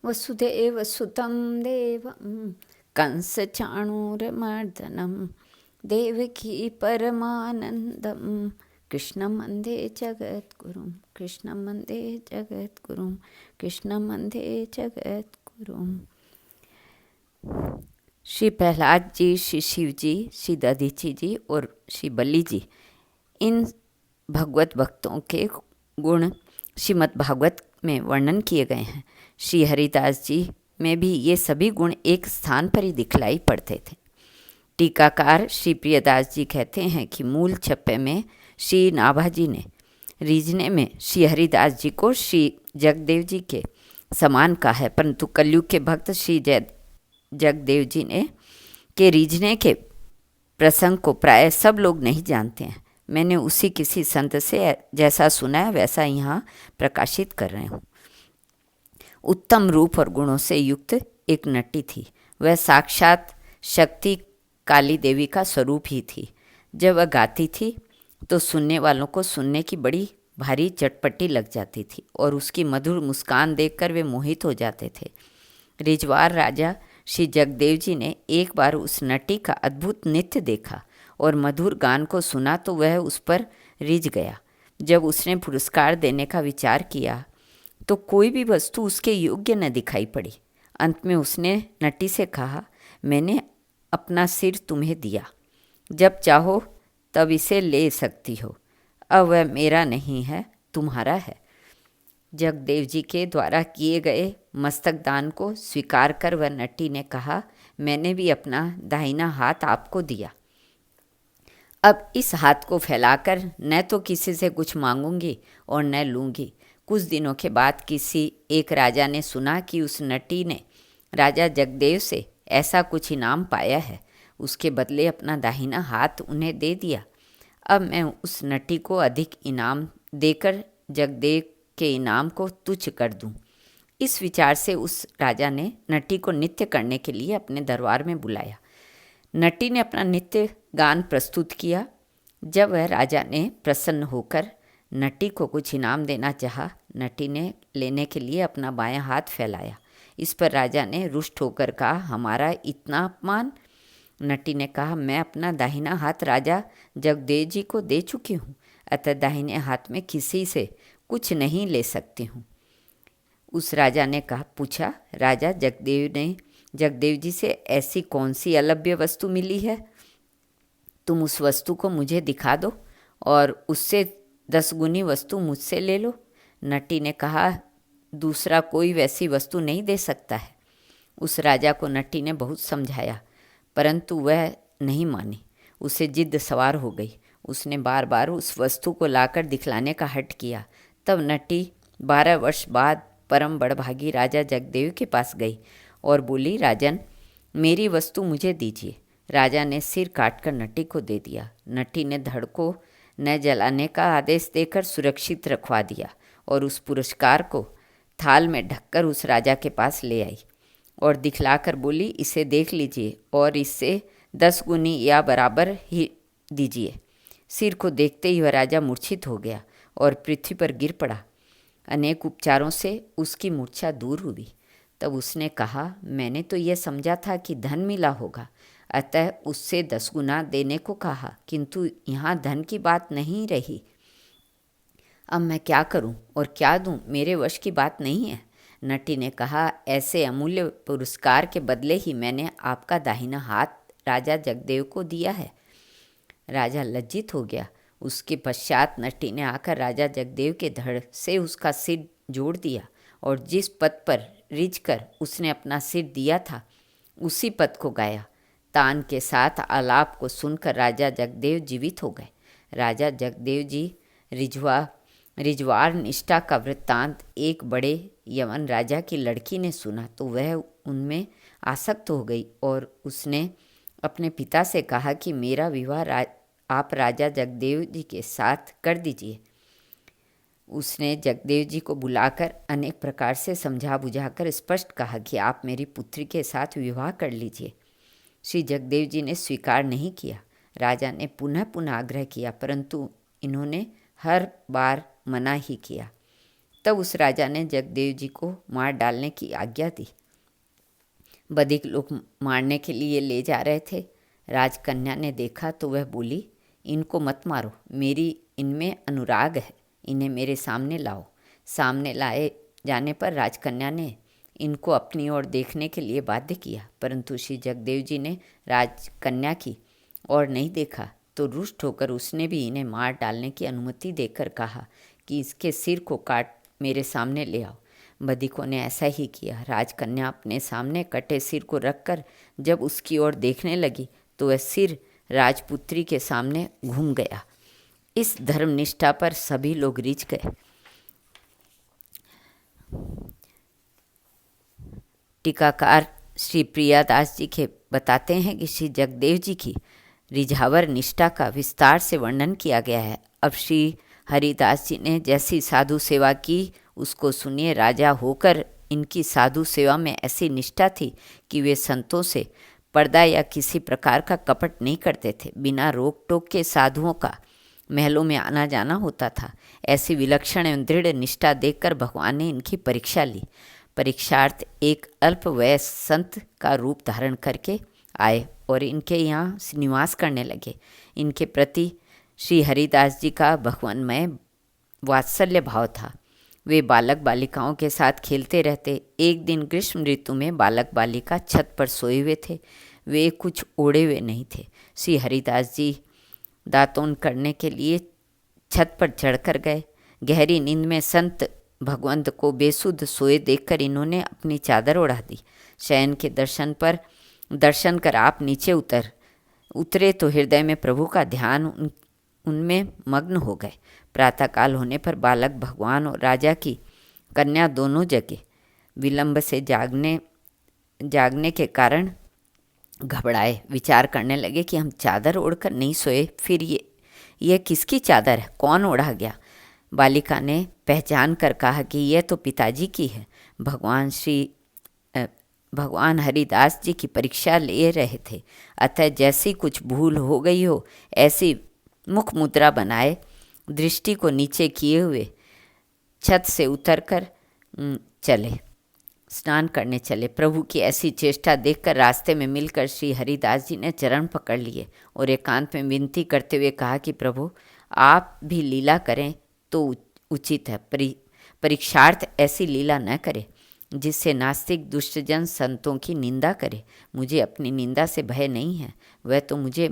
वसुदेवसुतं देवं कंसचाणूरमर्दनं देवकी परमानन्दं कृष्णं वन्दे जगद्गुरुं कृष्णं वन्दे जगद्गुरुं कृष्णं वन्दे जगद्गुरुं। श्री प्रहलाद जी, श्री शिव जी, श्री दधीची जी और श्री बलि जी, इन भगवत भक्तों के गुण श्रीमद् भागवत में वर्णन किए गए हैं। श्री हरिदास जी में भी ये सभी गुण एक स्थान पर ही दिखलाई पड़ते थे। टीकाकार श्री प्रियदास जी कहते हैं कि मूल छप्पे में श्री नाभाजी ने रीझने में श्री हरिदास जी को श्री जगदेव जी के समान कहा है, परंतु कलयुग के भक्त श्री जगदेव जी ने के रीझने के प्रसंग को प्राय सब लोग नहीं जानते हैं। मैंने उसी किसी संत से जैसा सुना है वैसा यहाँ प्रकाशित कर रहे हूँ। उत्तम रूप और गुणों से युक्त एक नटी थी। वह साक्षात शक्ति काली देवी का स्वरूप ही थी। जब वह गाती थी तो सुनने वालों को सुनने की बड़ी भारी चटपटी लग जाती थी और उसकी मधुर मुस्कान देखकर वे मोहित हो जाते थे। रिजवार राजा श्री जगदेव जी ने एक बार उस नटी का अद्भुत नृत्य देखा और मधुर गान को सुना तो वह उस पर रिझ गया। जब उसने पुरस्कार देने का विचार किया तो कोई भी वस्तु उसके योग्य न दिखाई पड़ी। अंत में उसने नटी से कहा, मैंने अपना सिर तुम्हें दिया, जब चाहो तब इसे ले सकती हो। अब वह मेरा नहीं है, तुम्हारा है। जगदेव जी के द्वारा किए गए मस्तक दान को स्वीकार कर वह नटी ने कहा, मैंने भी अपना दाहिना हाथ आपको दिया। अब इस हाथ को फैलाकर न तो किसी से कुछ मांगूंगी और न लूँगी। कुछ दिनों के बाद किसी एक राजा ने सुना कि उस नटी ने राजा जगदेव से ऐसा कुछ इनाम पाया है। उसके बदले अपना दाहिना हाथ उन्हें दे दिया। अब मैं उस नटी को अधिक इनाम देकर जगदेव के इनाम को तुच्छ कर दूं। इस विचार से उस राजा ने नटी को नृत्य करने के लिए अपने दरबार में बुलाया। नटी ने अपना नृत्य गान प्रस्तुत किया। जब वह राजा ने प्रसन्न होकर नटी को कुछ इनाम देना चाहा, नटी ने लेने के लिए अपना बायां हाथ फैलाया। इस पर राजा ने रुष्ट होकर कहा, हमारा इतना अपमान। नटी ने कहा, मैं अपना दाहिना हाथ राजा जगदेव जी को दे चुकी हूँ, अतः दाहिने हाथ में किसी से कुछ नहीं ले सकती हूँ। उस राजा ने पूछा, राजा जगदेव जी से ऐसी कौन सी अलभ्य वस्तु मिली है? तुम उस वस्तु को मुझे दिखा दो और उससे 10 गुनी वस्तु मुझसे ले लो। नटी ने कहा, दूसरा कोई वैसी वस्तु नहीं दे सकता है। उस राजा को नटी ने बहुत समझाया, परंतु वह नहीं मानी। उसे जिद सवार हो गई। उसने बार बार उस वस्तु को लाकर दिखलाने का हठ किया। तब नटी 12 वर्ष बाद परम बड़भागी राजा जगदेव के पास गई और बोली, राजन, मेरी वस्तु मुझे दीजिए। राजा ने सिर काटकर नटी को दे दिया। नटी ने धड़ को न जलाने का आदेश देकर सुरक्षित रखवा दिया और उस पुरस्कार को थाल में ढककर उस राजा के पास ले आई और दिखलाकर बोली, इसे देख लीजिए और इससे 10 गुनी या बराबर ही दीजिए। सिर को देखते ही वह राजा मूर्छित हो गया और पृथ्वी पर गिर पड़ा। अनेक उपचारों से उसकी मूर्छा दूर हुई। तब उसने कहा, मैंने तो यह समझा था कि धन मिला होगा, अतः उससे 10 गुना देने को कहा, किंतु यहाँ धन की बात नहीं रही। अब मैं क्या करूं और क्या दूं, मेरे वश की बात नहीं है। नटी ने कहा, ऐसे अमूल्य पुरस्कार के बदले ही मैंने आपका दाहिना हाथ राजा जगदेव को दिया है। राजा लज्जित हो गया। उसके पश्चात नटी ने आकर राजा जगदेव के धड़ से उसका सिर जोड़ दिया और जिस पद पर रिझकर उसने अपना सिर दिया था उसी पद को गाया। तान के साथ आलाप को सुनकर राजा जगदेव जीवित हो गए। राजा जगदेव जी रिजवार निष्ठा का वृत्तांत एक बड़े यमन राजा की लड़की ने सुना तो वह उनमें आसक्त हो गई और उसने अपने पिता से कहा कि मेरा विवाह आप राजा जगदेव जी के साथ कर दीजिए। उसने जगदेव जी को बुलाकर अनेक प्रकार से समझा बुझाकर स्पष्ट कहा कि आप मेरी पुत्री के साथ विवाह कर लीजिए। श्री जगदेव जी ने स्वीकार नहीं किया। राजा ने पुनः पुनः आग्रह किया, परंतु इन्होंने हर बार मना ही किया। तब उस राजा ने जगदेव जी को मार डालने की आज्ञा दी। बधिक लोग मारने के लिए ले जा रहे थे। राजकन्या ने देखा तो वह बोली, इनको मत मारो, मेरी इनमें अनुराग है, इन्हें मेरे सामने लाओ। सामने लाए जाने पर राजकन्या ने इनको अपनी ओर देखने के लिए बाध्य किया, परंतु श्री जगदेव जी ने राजकन्या की ओर नहीं देखा तो रुष्ट होकर उसने भी इन्हें मार डालने की अनुमति देकर कहा कि इसके सिर को काट मेरे सामने ले आओ। बधिकों ने ऐसा ही किया। राजकन्या अपने सामने कटे सिर को रखकर जब उसकी ओर देखने लगी तो वह सिर राजपुत्री के सामने घूम गया। इस धर्मनिष्ठा पर सभी लोग रिझ गए। टीकाकार श्री प्रियादास जी के बताते हैं कि श्री जगदेव जी की रिझावर निष्ठा का विस्तार से वर्णन किया गया है। अब श्री हरिदास जी ने जैसी साधु सेवा की उसको सुनिए। राजा होकर इनकी साधु सेवा में ऐसी निष्ठा थी कि वे संतों से पर्दा या किसी प्रकार का कपट नहीं करते थे। बिना रोक टोक के साधुओं का महलों में आना जाना होता था। ऐसी विलक्षण एवं दृढ़ निष्ठा देखकर भगवान ने इनकी परीक्षा ली। परीक्षार्थ एक अल्प वयस संत का रूप धारण करके आए और इनके यहाँ निवास करने लगे। इनके प्रति श्री हरिदास जी का भगवानमय वात्सल्य भाव था। वे बालक बालिकाओं के साथ खेलते रहते। एक दिन ग्रीष्म ऋतु में बालक बालिका छत पर सोए हुए थे। वे कुछ ओढ़े हुए नहीं थे। श्री हरिदास जी दातून करने के लिए छत पर चढ़कर गए। गहरी नींद में संत भगवंत को बेसुध सोए देखकर इन्होंने अपनी चादर ओढ़ा दी। शयन के दर्शन कर आप नीचे उतरे तो हृदय में प्रभु का ध्यान उनमें मग्न हो गए। प्रातःकाल होने पर बालक भगवान और राजा की कन्या दोनों जगे। विलंब से जागने के कारण घबराए। विचार करने लगे कि हम चादर ओढ़कर नहीं सोए, फिर ये किसकी चादर है, कौन ओढ़ा गया। बालिका ने पहचान कर कहा कि यह तो पिताजी की है। भगवान हरिदास जी की परीक्षा ले रहे थे, अतः जैसी कुछ भूल हो गई हो ऐसी मुख मुद्रा बनाए दृष्टि को नीचे किए हुए छत से उतरकर स्नान करने चले। प्रभु की ऐसी चेष्टा देखकर रास्ते में मिलकर श्री हरिदास जी ने चरण पकड़ लिए और एकांत में विनती करते हुए कहा कि प्रभु आप भी लीला करें तो उचित है, परीक्षार्थ ऐसी लीला न करें जिससे नास्तिक दुष्टजन संतों की निंदा करे। मुझे अपनी निंदा से भय नहीं है, वह तो मुझे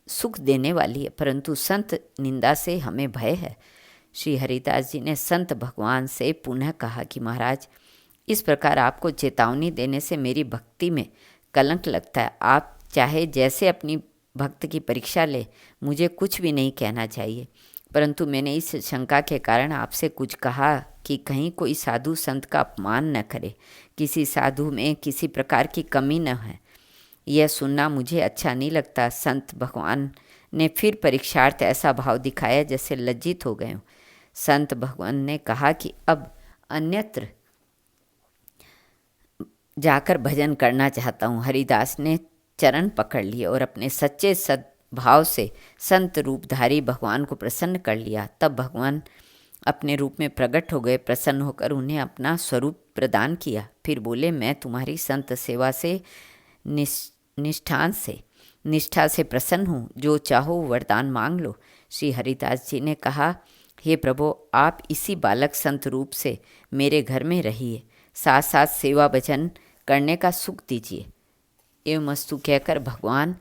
सुख देने वाली है, परंतु संत निंदा से हमें भय है। श्री हरिदास जी ने संत भगवान से पुनः कहा कि महाराज, इस प्रकार आपको चेतावनी देने से मेरी भक्ति में कलंक लगता है। आप चाहे जैसे अपनी भक्त की परीक्षा ले, मुझे कुछ भी नहीं कहना चाहिए, परंतु मैंने इस शंका के कारण आपसे कुछ कहा कि कहीं कोई साधु संत का अपमान न करे, किसी साधु में किसी प्रकार की कमी न है। यह सुनना मुझे अच्छा नहीं लगता। संत भगवान ने फिर परीक्षार्थ ऐसा भाव दिखाया जैसे लज्जित हो गए हों। संत भगवान ने कहा कि अब अन्यत्र जाकर भजन करना चाहता हूँ। हरिदास ने चरण पकड़ लिए और अपने सच्चे सद्भाव से संत रूपधारी भगवान को प्रसन्न कर लिया। तब भगवान अपने रूप में प्रकट हो गए। प्रसन्न होकर उन्हें अपना स्वरूप प्रदान किया। फिर बोले, मैं तुम्हारी संत सेवा से निष्ठा से प्रसन्न हूँ, जो चाहो वरदान मांग लो। श्री हरिदास जी ने कहा, हे प्रभु, आप इसी बालक संत रूप से मेरे घर में रहिए, साथ साथ सेवा भजन करने का सुख दीजिए। एवं अस्तु कहकर भगवान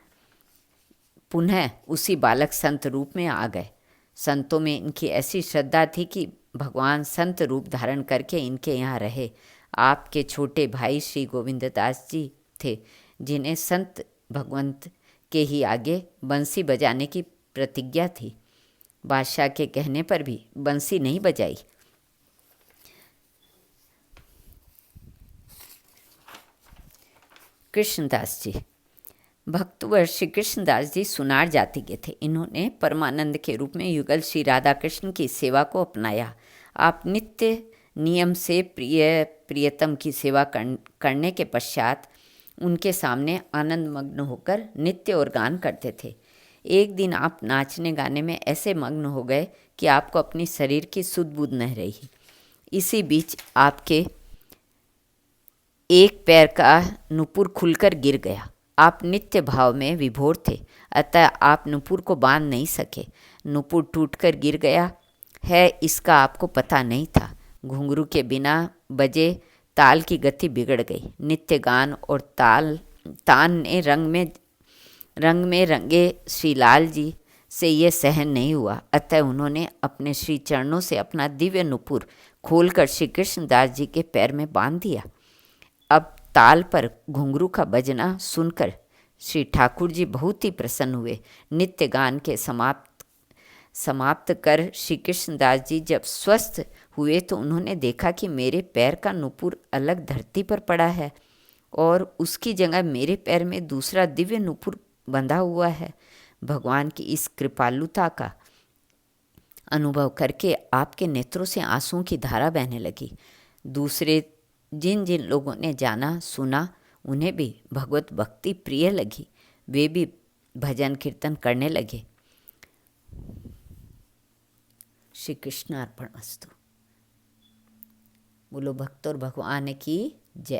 पुनः उसी बालक संत रूप में आ गए। संतों में इनकी ऐसी श्रद्धा थी कि भगवान संत रूप धारण करके इनके यहाँ रहे। आपके छोटे भाई श्री गोविंददास जी थे, जिन्हें संत भगवंत के ही आगे बंसी बजाने की प्रतिज्ञा थी। बादशाह के कहने पर भी बंसी नहीं बजाई। कृष्णदास जी, भक्तवर श्री कृष्णदास जी सुनार जाति के थे। इन्होंने परमानंद के रूप में युगल श्री राधा कृष्ण की सेवा को अपनाया। आप नित्य नियम से प्रियतम की सेवा करने के पश्चात उनके सामने आनंद मग्न होकर नित्य और गान करते थे। एक दिन आप नाचने गाने में ऐसे मग्न हो गए कि आपको अपनी शरीर की सुध बुध न रही। इसी बीच आपके एक पैर का नुपुर खुलकर गिर गया। आप नित्य भाव में विभोर थे, अतः आप नुपुर को बांध नहीं सके। नुपुर टूटकर गिर गया है, इसका आपको पता नहीं था। घुंघरू के बिना बजे ताल की गति बिगड़ गई। नित्य गान और तान ने रंग में रंगे श्रीलाल जी से यह सहन नहीं हुआ, अतः उन्होंने अपने श्री चरणों से अपना दिव्य नुपुर खोलकर श्री कृष्णदास जी के पैर में बांध दिया। अब ताल पर घुंघरू का बजना सुनकर श्री ठाकुर जी बहुत ही प्रसन्न हुए। नित्य गान के समाप्त कर श्री कृष्णदास जी जब स्वस्थ हुए तो उन्होंने देखा कि मेरे पैर का नुपुर अलग धरती पर पड़ा है और उसकी जगह मेरे पैर में दूसरा दिव्य नुपुर बंधा हुआ है। भगवान की इस कृपालुता का अनुभव करके आपके नेत्रों से आंसुओं की धारा बहने लगी। दूसरे जिन जिन लोगों ने जाना सुना उन्हें भी भगवत भक्ति प्रिय लगी, वे भी भजन कीर्तन करने लगे। श्री कृष्ण अर्पणमस्तु। बोलो भक्त और भगवान की जय।